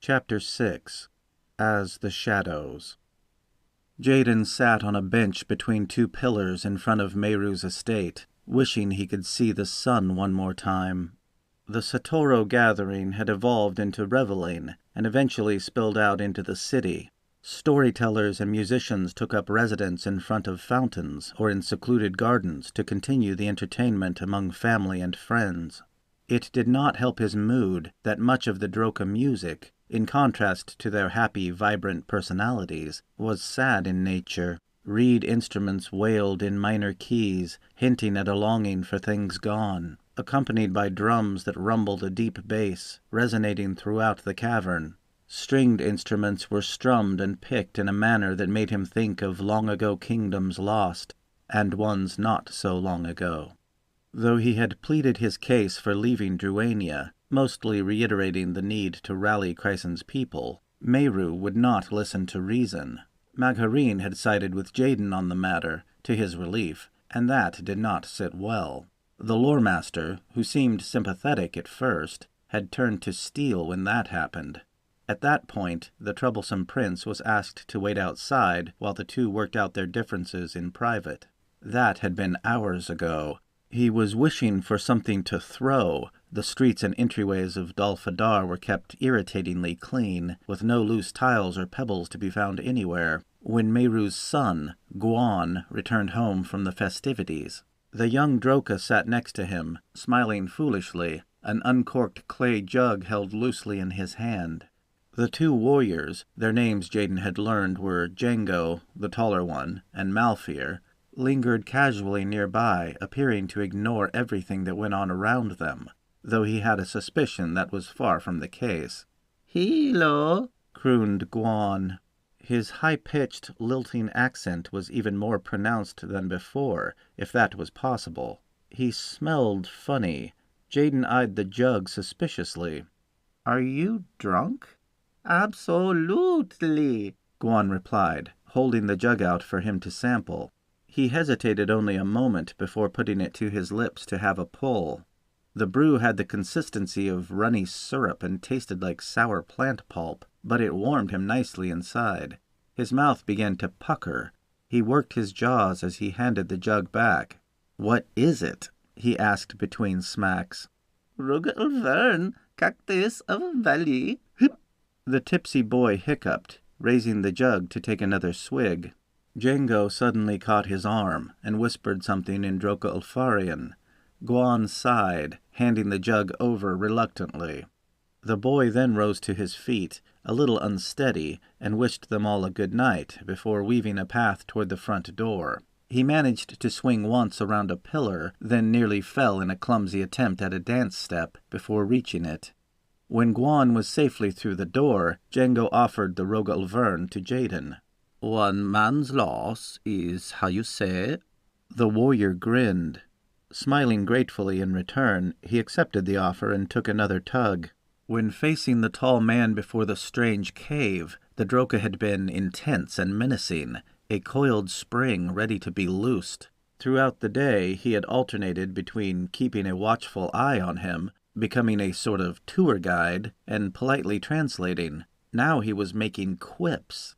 Chapter 6. As the Shadows. Jaden sat on a bench between two pillars in front of Meiru's estate, wishing he could see the sun one more time. The Satoro gathering had evolved into reveling, and eventually spilled out into the city. Storytellers and musicians took up residence in front of fountains or in secluded gardens to continue the entertainment among family and friends. It did not help his mood that much of the Droka music, in contrast to their happy, vibrant personalities, was sad in nature. Reed instruments wailed in minor keys, hinting at a longing for things gone, accompanied by drums that rumbled a deep bass, resonating throughout the cavern. Stringed instruments were strummed and picked in a manner that made him think of long-ago kingdoms lost, and ones not so long ago. Though he had pleaded his case for leaving Druania, mostly reiterating the need to rally Crysin's people, Meiru would not listen to reason. Magharine had sided with Jaden on the matter, to his relief, and that did not sit well. The lore-master, who seemed sympathetic at first, had turned to steel when that happened. At that point, the troublesome prince was asked to wait outside while the two worked out their differences in private. That had been hours ago. He was wishing for something to throw. The streets and entryways of Dal Fadar were kept irritatingly clean, with no loose tiles or pebbles to be found anywhere, when Meiru's son, Guan, returned home from the festivities. The young Droka sat next to him, smiling foolishly, an uncorked clay jug held loosely in his hand. The two warriors, their names Jaden had learned were Django, the taller one, and Malfear, lingered casually nearby, appearing to ignore everything that went on around them, though he had a suspicion that was far from the case. "Hello," crooned Guan. His high-pitched, lilting accent was even more pronounced than before, if that was possible. He smelled funny. Jaden eyed the jug suspiciously. "Are you drunk?" "Absolutely," Guan replied, holding the jug out for him to sample. He hesitated only a moment before putting it to his lips to have a pull. The brew had the consistency of runny syrup and tasted like sour plant pulp, but it warmed him nicely inside. His mouth began to pucker. He worked his jaws as he handed the jug back. "What is it?" he asked between smacks. "Rugal Vern, Cactus of Valley." The tipsy boy hiccuped, raising the jug to take another swig. Django suddenly caught his arm and whispered something in Droka Ulfarian. Guan sighed, handing the jug over reluctantly. The boy then rose to his feet, a little unsteady, and wished them all a good night before weaving a path toward the front door. He managed to swing once around a pillar, then nearly fell in a clumsy attempt at a dance step before reaching it. When Guan was safely through the door, Django offered the Rogal Vern to Jaden. "One man's loss is how you say?" The warrior grinned. Smiling gratefully in return, he accepted the offer and took another tug. When facing the tall man before the strange cave, the Droka had been intense and menacing, a coiled spring ready to be loosed. Throughout the day, he had alternated between keeping a watchful eye on him, becoming a sort of tour guide, and politely translating. Now he was making quips.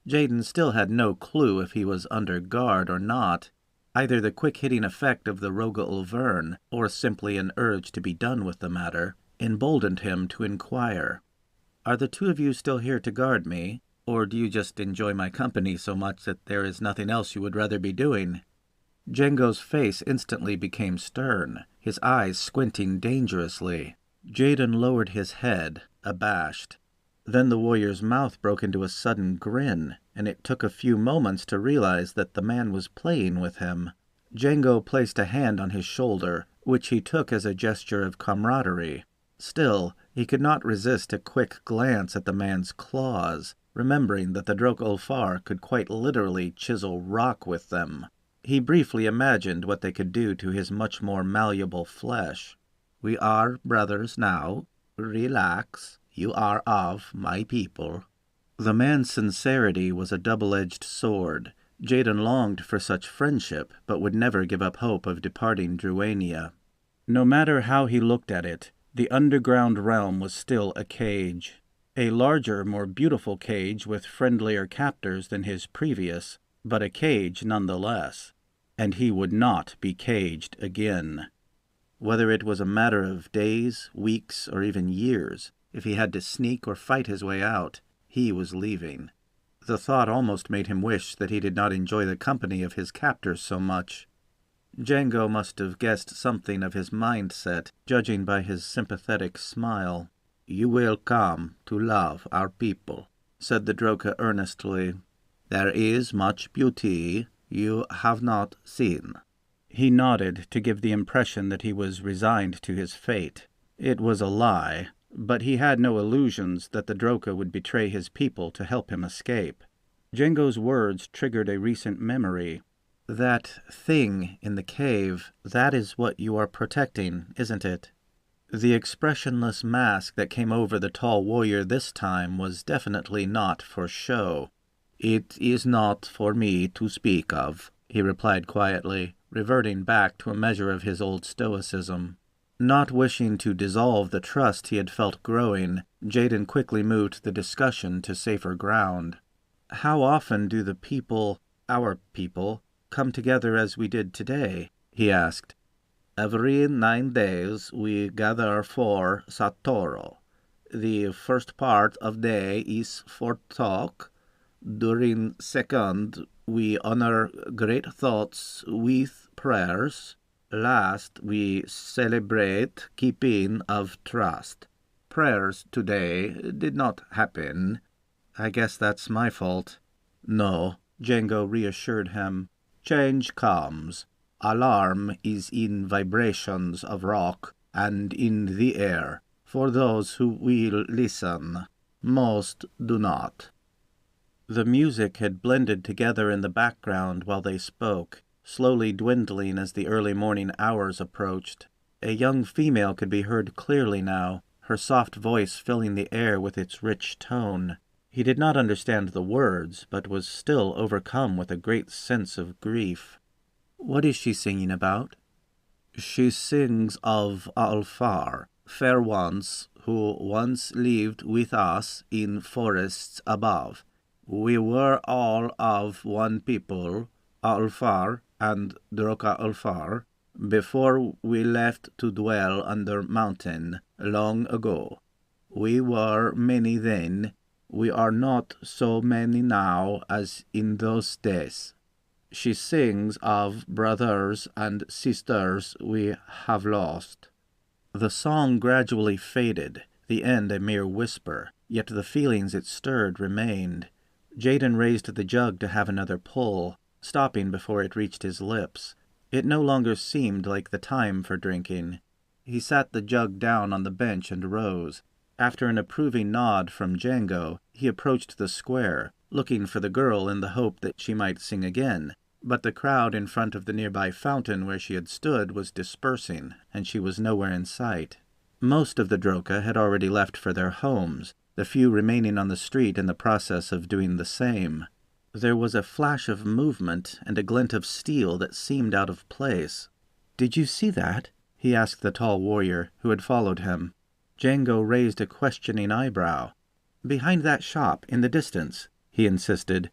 Jaden still had no clue if he was under guard or not. Either the quick-hitting effect of the Roga Ulvern, or simply an urge to be done with the matter, emboldened him to inquire. "Are the two of you still here to guard me, or do you just enjoy my company so much that there is nothing else you would rather be doing?" Django's face instantly became stern, his eyes squinting dangerously. Jaden lowered his head, abashed. Then the warrior's mouth broke into a sudden grin, and it took a few moments to realize that the man was playing with him. Django placed a hand on his shoulder, which he took as a gesture of camaraderie. Still, he could not resist a quick glance at the man's claws, remembering that the Drok Ulfar could quite literally chisel rock with them. He briefly imagined what they could do to his much more malleable flesh. "We are brothers now. Relax. You are of my people." The man's sincerity was a double-edged sword. Jaden longed for such friendship, but would never give up hope of departing Druania. No matter how he looked at it, the underground realm was still a cage. A larger, more beautiful cage with friendlier captors than his previous, but a cage nonetheless. And he would not be caged again. Whether it was a matter of days, weeks, or even years, if he had to sneak or fight his way out, he was leaving. The thought almost made him wish that he did not enjoy the company of his captors so much. Django must have guessed something of his mindset, judging by his sympathetic smile. "You will come to love our people," said the Droka earnestly. "There is much beauty you have not seen." He nodded to give the impression that he was resigned to his fate. It was a lie, but he had no illusions that the Droka would betray his people to help him escape. Django's words triggered a recent memory. "That thing in the cave, that is what you are protecting, isn't it?" The expressionless mask that came over the tall warrior this time was definitely not for show. "It is not for me to speak of," he replied quietly, reverting back to a measure of his old stoicism. Not wishing to dissolve the trust he had felt growing, Jaden quickly moved the discussion to safer ground. "How often do the people, our people, come together as we did today?" he asked. "Every 9 days we gather for Satoro. The first part of day is for talk. During second, we honor great thoughts with prayers. Last, we celebrate keeping of trust. Prayers today did not happen." "I guess that's my fault." "No," Django reassured him. "Change comes. Alarm is in vibrations of rock and in the air, for those who will listen. Most do not." The music had blended together in the background while they spoke, slowly dwindling as the early morning hours approached. A young female could be heard clearly now, her soft voice filling the air with its rich tone. He did not understand the words, but was still overcome with a great sense of grief. "What is she singing about?" "She sings of Alfar, fair ones who once lived with us in forests above. We were all of one people, Alfar and Droka Alfar, before we left to dwell under mountain long ago. We were many then. We are not so many now as in those days. She sings of brothers and sisters we have lost." The song gradually faded, the end a mere whisper, yet the feelings it stirred remained. Jaden raised the jug to have another pull, stopping before it reached his lips. It no longer seemed like the time for drinking. He sat the jug down on the bench and rose. After an approving nod from Django, he approached the square, looking for the girl in the hope that she might sing again. But the crowd in front of the nearby fountain where she had stood was dispersing, and she was nowhere in sight. Most of the Droka had already left for their homes, the few remaining on the street in the process of doing the same. There was a flash of movement and a glint of steel that seemed out of place. "Did you see that?" he asked the tall warrior, who had followed him. Django raised a questioning eyebrow. "Behind that shop, in the distance," he insisted.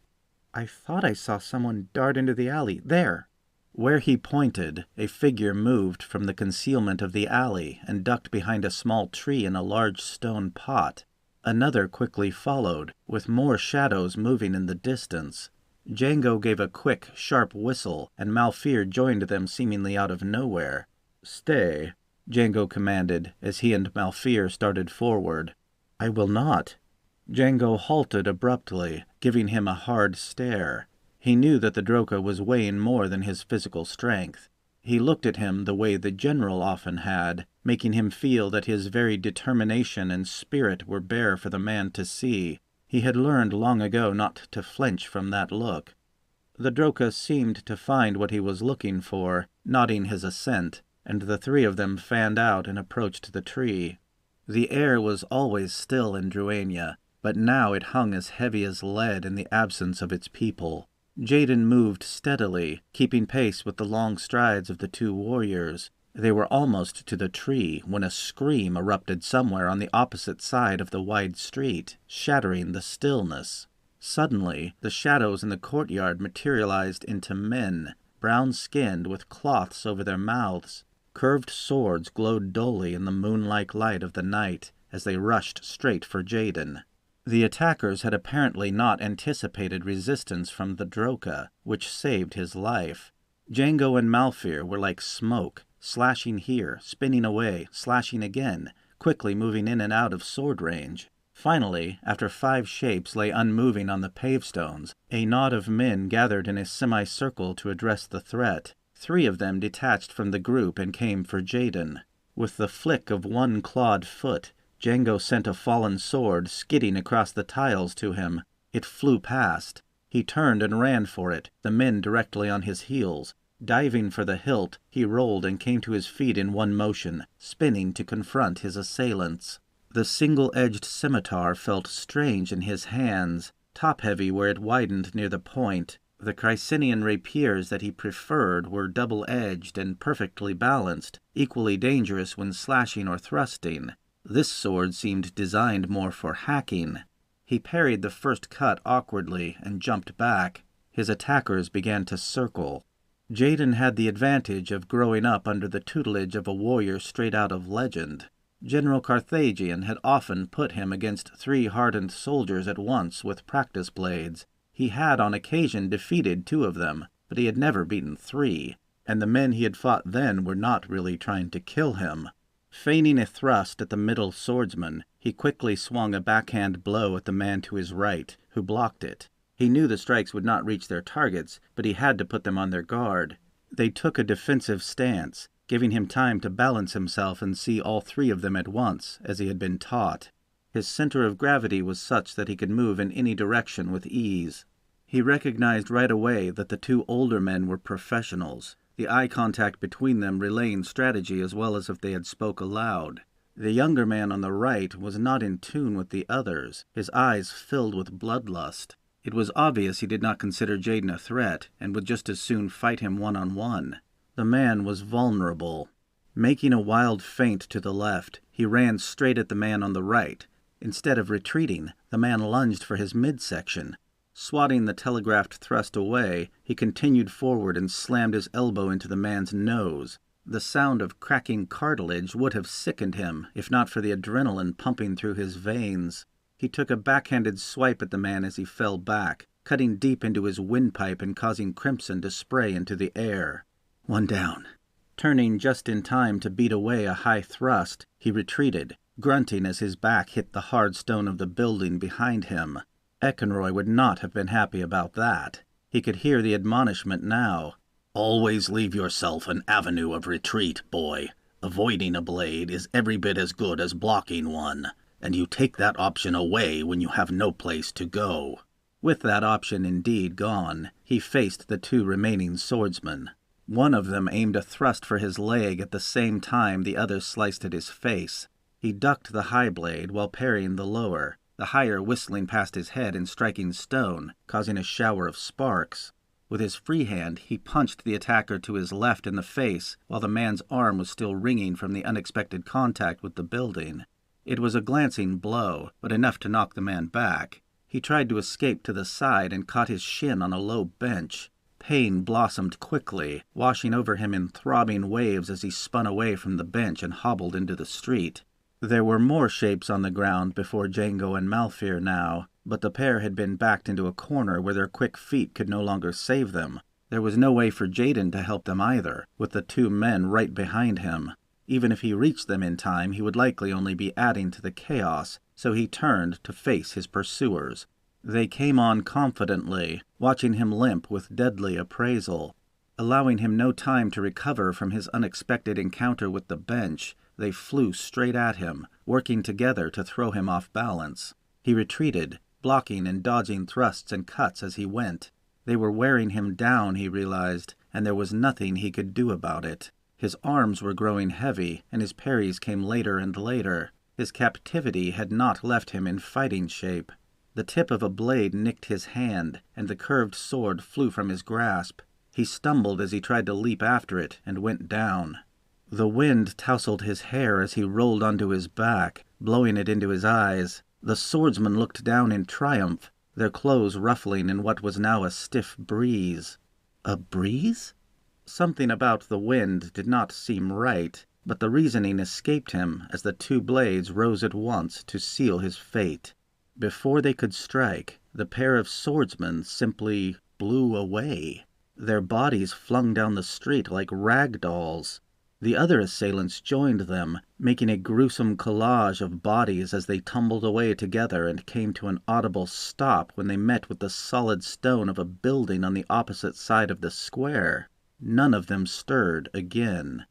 "I thought I saw someone dart into the alley. There!" Where he pointed, a figure moved from the concealment of the alley and ducked behind a small tree in a large stone pot. Another quickly followed, with more shadows moving in the distance. Django gave a quick, sharp whistle, and Malfear joined them seemingly out of nowhere. "Stay," Django commanded, as he and Malfear started forward. "I will not." Django halted abruptly, giving him a hard stare. He knew that the Droka was weighing more than his physical strength. He looked at him the way the general often had, making him feel that his very determination and spirit were bare for the man to see. He had learned long ago not to flinch from that look. The Droka seemed to find what he was looking for, nodding his assent, and the three of them fanned out and approached the tree. The air was always still in Druania, but now it hung as heavy as lead in the absence of its people. Jaden moved steadily, keeping pace with the long strides of the two warriors. They were almost to the tree when a scream erupted somewhere on the opposite side of the wide street, shattering the stillness. Suddenly, the shadows in the courtyard materialized into men, brown-skinned with cloths over their mouths. Curved swords glowed dully in the moon-like light of the night as they rushed straight for Jaden. The attackers had apparently not anticipated resistance from the Droka, which saved his life. Django and Malfear were like smoke, slashing here, spinning away, slashing again, quickly moving in and out of sword range. Finally, after 5 shapes lay unmoving on the pavestones, a knot of men gathered in a semicircle to address the threat. 3 of them detached from the group and came for Jaden. With the flick of one clawed foot, Django sent a fallen sword skidding across the tiles to him. It flew past. He turned and ran for it, the men directly on his heels. Diving for the hilt, he rolled and came to his feet in one motion, spinning to confront his assailants. The single-edged scimitar felt strange in his hands, top-heavy where it widened near the point. The Crysinian rapiers that he preferred were double-edged and perfectly balanced, equally dangerous when slashing or thrusting. This sword seemed designed more for hacking. He parried the first cut awkwardly and jumped back. His attackers began to circle. Jaden had the advantage of growing up under the tutelage of a warrior straight out of legend. General Carthaginian had often put him against 3 hardened soldiers at once with practice blades. He had on occasion defeated 2 of them, but he had never beaten 3, and the men he had fought then were not really trying to kill him. Feigning a thrust at the middle swordsman, he quickly swung a backhand blow at the man to his right, who blocked it. He knew the strikes would not reach their targets, but he had to put them on their guard. They took a defensive stance, giving him time to balance himself and see all 3 of them at once, as he had been taught. His center of gravity was such that he could move in any direction with ease. He recognized right away that the 2 older men were professionals, the eye contact between them relaying strategy as well as if they had spoke aloud. The younger man on the right was not in tune with the others, his eyes filled with bloodlust. It was obvious he did not consider Jaden a threat, and would just as soon fight him one-on-one. The man was vulnerable. Making a wild feint to the left, he ran straight at the man on the right. Instead of retreating, the man lunged for his midsection. Swatting the telegraphed thrust away, he continued forward and slammed his elbow into the man's nose. The sound of cracking cartilage would have sickened him, if not for the adrenaline pumping through his veins. He took a backhanded swipe at the man as he fell back, cutting deep into his windpipe and causing crimson to spray into the air. 1 down. Turning just in time to beat away a high thrust, he retreated, grunting as his back hit the hard stone of the building behind him. Eckenroy would not have been happy about that. He could hear the admonishment now. Always leave yourself an avenue of retreat, boy. Avoiding a blade is every bit as good as blocking one, and you take that option away when you have no place to go. With that option indeed gone, he faced the 2 remaining swordsmen. One of them aimed a thrust for his leg at the same time the other sliced at his face. He ducked the high blade while parrying the lower, the higher whistling past his head and striking stone, causing a shower of sparks. With his free hand, he punched the attacker to his left in the face, while the man's arm was still ringing from the unexpected contact with the building. It was a glancing blow, but enough to knock the man back. He tried to escape to the side and caught his shin on a low bench. Pain blossomed quickly, washing over him in throbbing waves as he spun away from the bench and hobbled into the street. There were more shapes on the ground before Django and Malfear now, but the pair had been backed into a corner where their quick feet could no longer save them. There was no way for Jaden to help them either, with the 2 men right behind him. Even if he reached them in time, he would likely only be adding to the chaos, so he turned to face his pursuers. They came on confidently, watching him limp with deadly appraisal. Allowing him no time to recover from his unexpected encounter with the bench, they flew straight at him, working together to throw him off balance. He retreated, blocking and dodging thrusts and cuts as he went. They were wearing him down, he realized, and there was nothing he could do about it. His arms were growing heavy, and his parries came later and later. His captivity had not left him in fighting shape. The tip of a blade nicked his hand, and the curved sword flew from his grasp. He stumbled as he tried to leap after it, and went down. The wind tousled his hair as he rolled onto his back, blowing it into his eyes. The swordsmen looked down in triumph, their clothes ruffling in what was now a stiff breeze. A breeze? Something about the wind did not seem right, but the reasoning escaped him as the two blades rose at once to seal his fate. Before they could strike, the pair of swordsmen simply blew away, their bodies flung down the street like rag dolls. The other assailants joined them, making a gruesome collage of bodies as they tumbled away together and came to an audible stop when they met with the solid stone of a building on the opposite side of the square. None of them stirred again.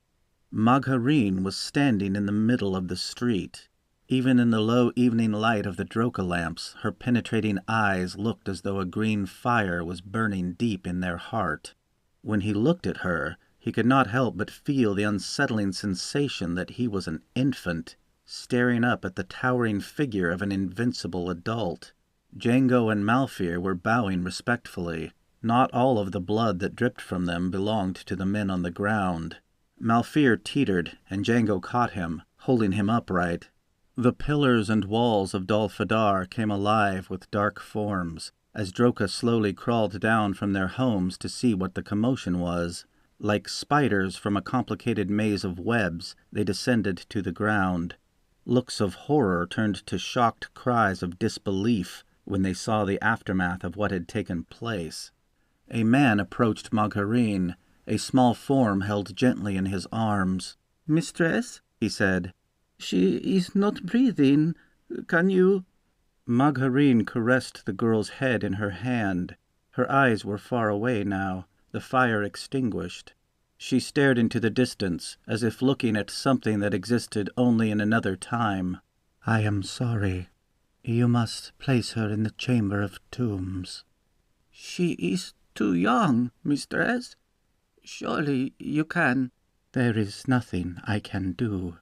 Magharine was standing in the middle of the street. Even in the low evening light of the droka lamps, her penetrating eyes looked as though a green fire was burning deep in their heart. When he looked at her, he could not help but feel the unsettling sensation that he was an infant, staring up at the towering figure of an invincible adult. Django and Malfear were bowing respectfully. Not all of the blood that dripped from them belonged to the men on the ground. Malfear teetered, and Django caught him, holding him upright. The pillars and walls of Dol Fadar came alive with dark forms, as Droka slowly crawled down from their homes to see what the commotion was. Like spiders from a complicated maze of webs, they descended to the ground. Looks of horror turned to shocked cries of disbelief when they saw the aftermath of what had taken place. A man approached Magharine, a small form held gently in his arms. "Mistress," he said, "she is not breathing. Can you—" Magharine caressed the girl's head in her hand. Her eyes were far away now, the fire extinguished. She stared into the distance, as if looking at something that existed only in another time. "I am sorry. You must place her in the Chamber of Tombs." "She is too young, mistress. Surely you can—" "There is nothing I can do."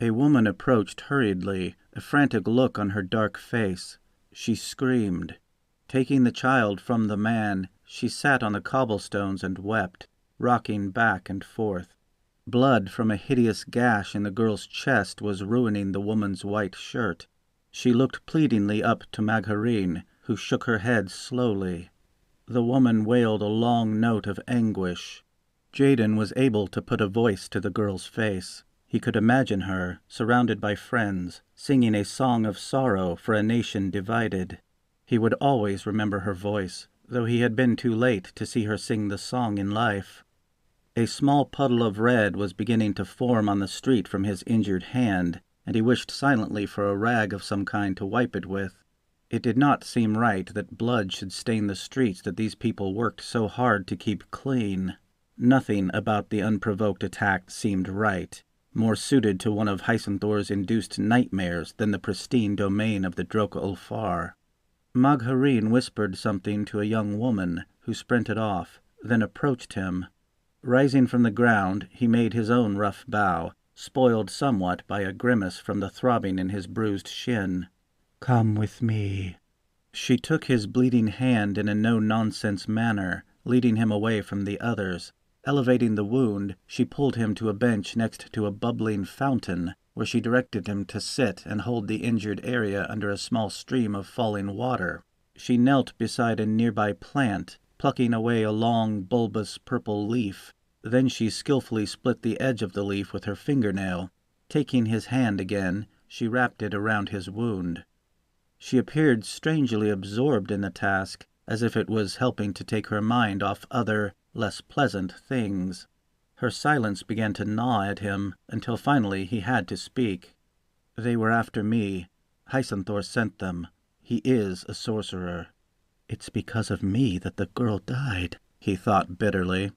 A woman approached hurriedly, a frantic look on her dark face. She screamed. Taking the child from the man, she sat on the cobblestones and wept, rocking back and forth. Blood from a hideous gash in the girl's chest was ruining the woman's white shirt. She looked pleadingly up to Magharine, who shook her head slowly. The woman wailed a long note of anguish. Jaden was able to put a voice to the girl's face. He could imagine her, surrounded by friends, singing a song of sorrow for a nation divided. He would always remember her voice, though he had been too late to see her sing the song in life. A small puddle of red was beginning to form on the street from his injured hand, and he wished silently for a rag of some kind to wipe it with. It did not seem right that blood should stain the streets that these people worked so hard to keep clean. Nothing about the unprovoked attack seemed right, more suited to one of Hysenthr's induced nightmares than the pristine domain of the Droka Ulfar. Magharine whispered something to a young woman, who sprinted off, then approached him. Rising from the ground, he made his own rough bow, spoiled somewhat by a grimace from the throbbing in his bruised shin. "Come with me." She took his bleeding hand in a no-nonsense manner, leading him away from the others. Elevating the wound, she pulled him to a bench next to a bubbling fountain, where she directed him to sit and hold the injured area under a small stream of falling water. She knelt beside a nearby plant, plucking away a long, bulbous purple leaf. Then she skillfully split the edge of the leaf with her fingernail. Taking his hand again, she wrapped it around his wound. She appeared strangely absorbed in the task, as if it was helping to take her mind off other, less pleasant things. Her silence began to gnaw at him, until finally he had to speak. "They were after me. Hysenthr sent them. He is a sorcerer." "It's because of me that the girl died," he thought bitterly.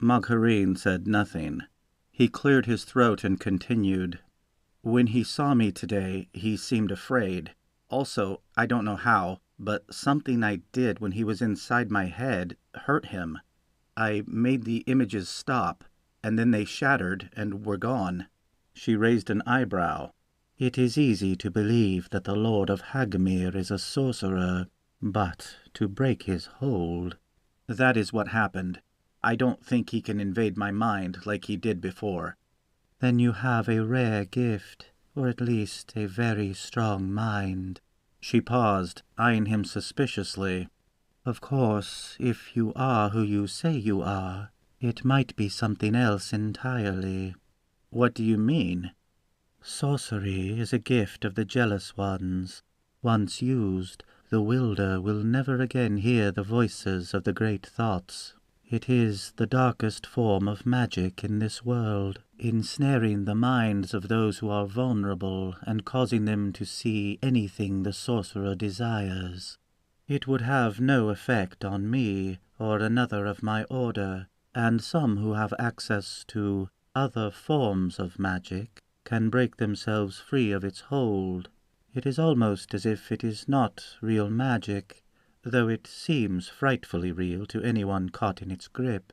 Magharine said nothing. He cleared his throat and continued. "When he saw me today, he seemed afraid. Also, I don't know how, but something I did when he was inside my head hurt him. I made the images stop, and then they shattered and were gone." She raised an eyebrow. "It is easy to believe that the Lord of Hagmir is a sorcerer, but to break his hold—" "That is what happened. I don't think he can invade my mind like he did before." "Then you have a rare gift, or at least a very strong mind." She paused, eyeing him suspiciously. "Of course, if you are who you say you are, it might be something else entirely." "What do you mean?" "Sorcery is a gift of the jealous ones. Once used, the wielder will never again hear the voices of the great thoughts. It is the darkest form of magic in this world, ensnaring the minds of those who are vulnerable and causing them to see anything the sorcerer desires. It would have no effect on me or another of my order, and some who have access to other forms of magic can break themselves free of its hold. It is almost as if it is not real magic, though it seems frightfully real to anyone caught in its grip."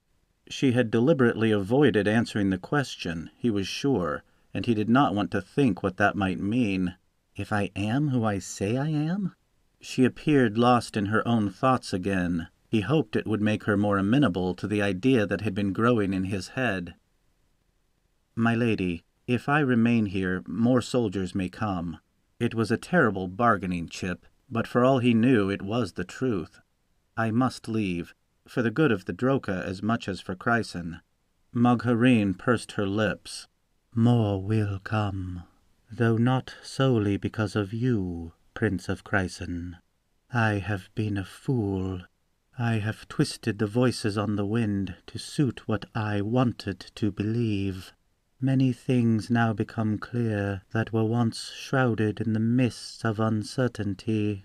She had deliberately avoided answering the question, he was sure, and he did not want to think what that might mean. If I am who I say I am? She appeared lost in her own thoughts again. He hoped it would make her more amenable to the idea that had been growing in his head. "My lady, if I remain here, more soldiers may come." It was a terrible bargaining chip, but for all he knew it was the truth. "I must leave, for the good of the Droka as much as for Crysin." Magharine pursed her lips. "More will come, though not solely because of you, Prince of Crysin. I have been a fool. I have twisted the voices on the wind to suit what I wanted to believe. Many things now become clear that were once shrouded in the mists of uncertainty."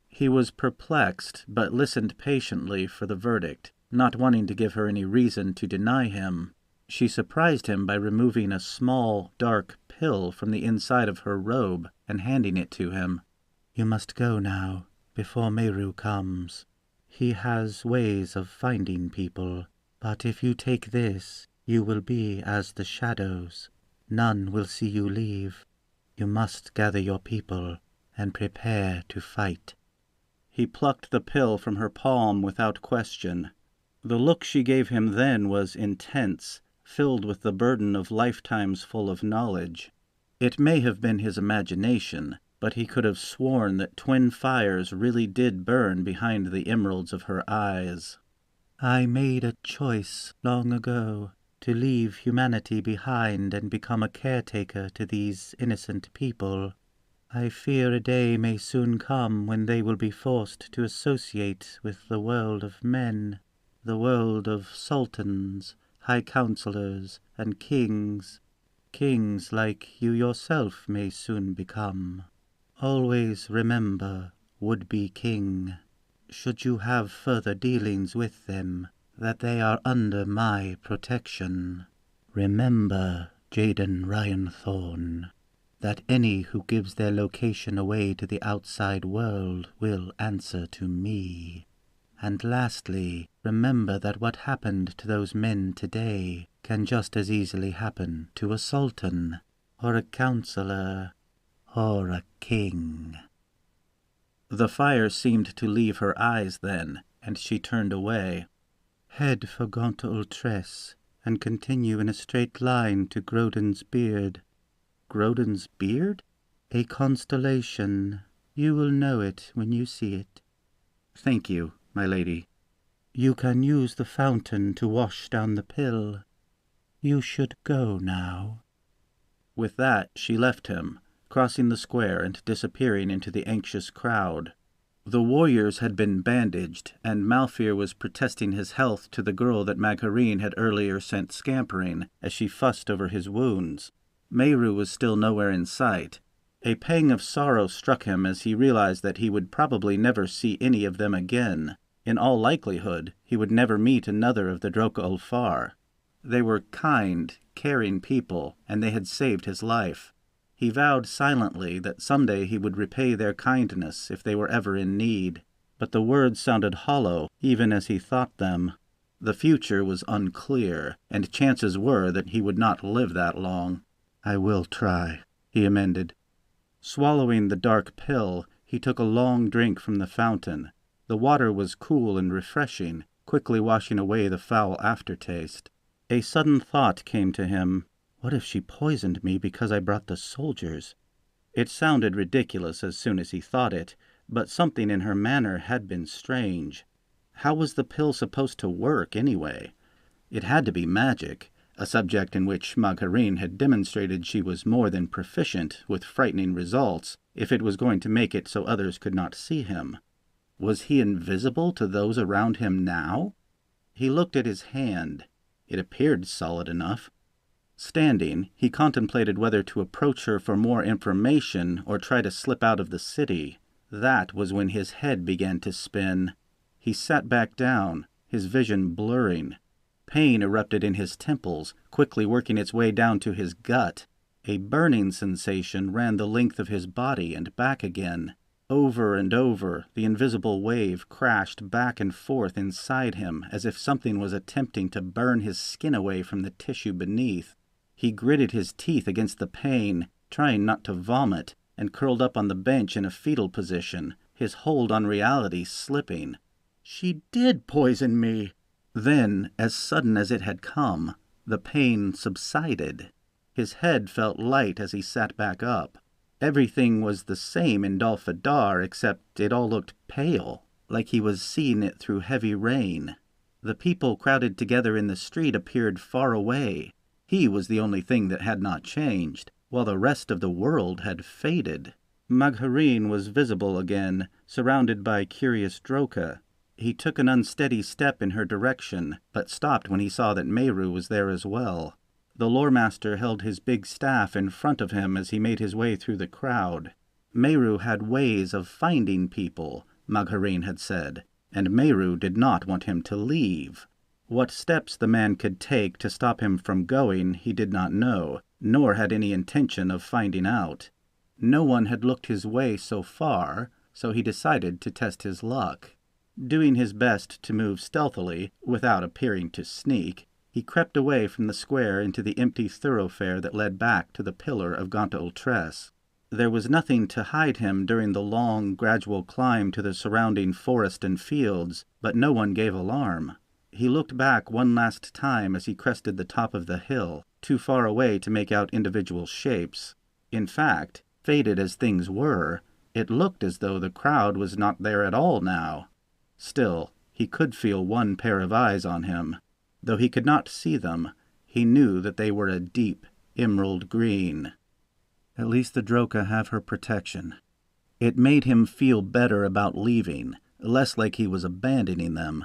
He was perplexed, but listened patiently for the verdict, not wanting to give her any reason to deny him. She surprised him by removing a small, dark pill from the inside of her robe and handing it to him. "You must go now, before Meru comes. He has ways of finding people, but if you take this, you will be as the shadows. None will see you leave. You must gather your people and prepare to fight." He plucked the pill from her palm without question. The look she gave him then was intense, filled with the burden of lifetimes full of knowledge. It may have been his imagination, but he could have sworn that twin fires really did burn behind the emeralds of her eyes. "I made a choice long ago to leave humanity behind and become a caretaker to these innocent people. I fear a day may soon come when they will be forced to associate with the world of men, the world of sultans, high counselors, and kings. Kings like you yourself may soon become. Always remember, would-be king, should you have further dealings with them, that they are under my protection. Remember, Jaden Ryanthorn, that any who gives their location away to the outside world will answer to me. And lastly, remember that what happened to those men today can just as easily happen to a sultan, or a counselor, or a king." The fire seemed to leave her eyes then, and she turned away. "Head for Gaunt Ultress, and continue in a straight line to Grodin's Beard." "Grodin's Beard?" "A constellation. You will know it when you see it." "Thank you, my lady." "You can use the fountain to wash down the pill. You should go now." With that she left him, crossing the square and disappearing into the anxious crowd. The warriors had been bandaged, and Malfear was protesting his health to the girl that Magharine had earlier sent scampering as she fussed over his wounds. Meru was still nowhere in sight. A pang of sorrow struck him as he realized that he would probably never see any of them again. In all likelihood, he would never meet another of the Droka Ulfar. They were kind, caring people, and they had saved his life. He vowed silently that someday he would repay their kindness if they were ever in need, but the words sounded hollow even as he thought them. The future was unclear, and chances were that he would not live that long. "I will try," he amended. Swallowing the dark pill, he took a long drink from the fountain. The water was cool and refreshing, quickly washing away the foul aftertaste. A sudden thought came to him. What if she poisoned me because I brought the soldiers? It sounded ridiculous as soon as he thought it, but something in her manner had been strange. How was the pill supposed to work, anyway? It had to be magic, a subject in which Magharine had demonstrated she was more than proficient, with frightening results, if it was going to make it so others could not see him. Was he invisible to those around him now? He looked at his hand. It appeared solid enough. Standing, he contemplated whether to approach her for more information or try to slip out of the city. That was when his head began to spin. He sat back down, his vision blurring. Pain erupted in his temples, quickly working its way down to his gut. A burning sensation ran the length of his body and back again. Over and over, the invisible wave crashed back and forth inside him as if something was attempting to burn his skin away from the tissue beneath. He gritted his teeth against the pain, trying not to vomit, and curled up on the bench in a fetal position, his hold on reality slipping. She did poison me! Then, as sudden as it had come, the pain subsided. His head felt light as he sat back up. Everything was the same in Dolfadar, except it all looked pale, like he was seeing it through heavy rain. The people crowded together in the street appeared far away. He was the only thing that had not changed, while the rest of the world had faded. Magharine was visible again, surrounded by curious Droka. He took an unsteady step in her direction, but stopped when he saw that Meru was there as well. The loremaster held his big staff in front of him as he made his way through the crowd. Meru had ways of finding people, Magharine had said, and Meru did not want him to leave. What steps the man could take to stop him from going he did not know, nor had any intention of finding out. No one had looked his way so far, so he decided to test his luck. Doing his best to move stealthily, without appearing to sneak, he crept away from the square into the empty thoroughfare that led back to the pillar of Gaunt-Ultresse. There was nothing to hide him during the long, gradual climb to the surrounding forest and fields, but no one gave alarm. He looked back one last time as he crested the top of the hill, too far away to make out individual shapes. In fact, faded as things were, it looked as though the crowd was not there at all now. Still, he could feel one pair of eyes on him. Though he could not see them, he knew that they were a deep emerald green. At least the Droka have her protection. It made him feel better about leaving, less like he was abandoning them.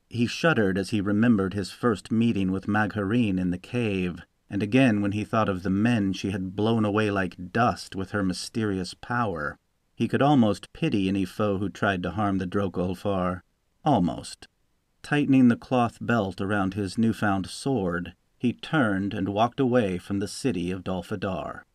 He shuddered as he remembered his first meeting with Magharine in the cave, and again when he thought of the men she had blown away like dust with her mysterious power. He could almost pity any foe who tried to harm the Droka-Ulfar. Almost. Tightening the cloth belt around his newfound sword, he turned and walked away from the city of Dolfadar.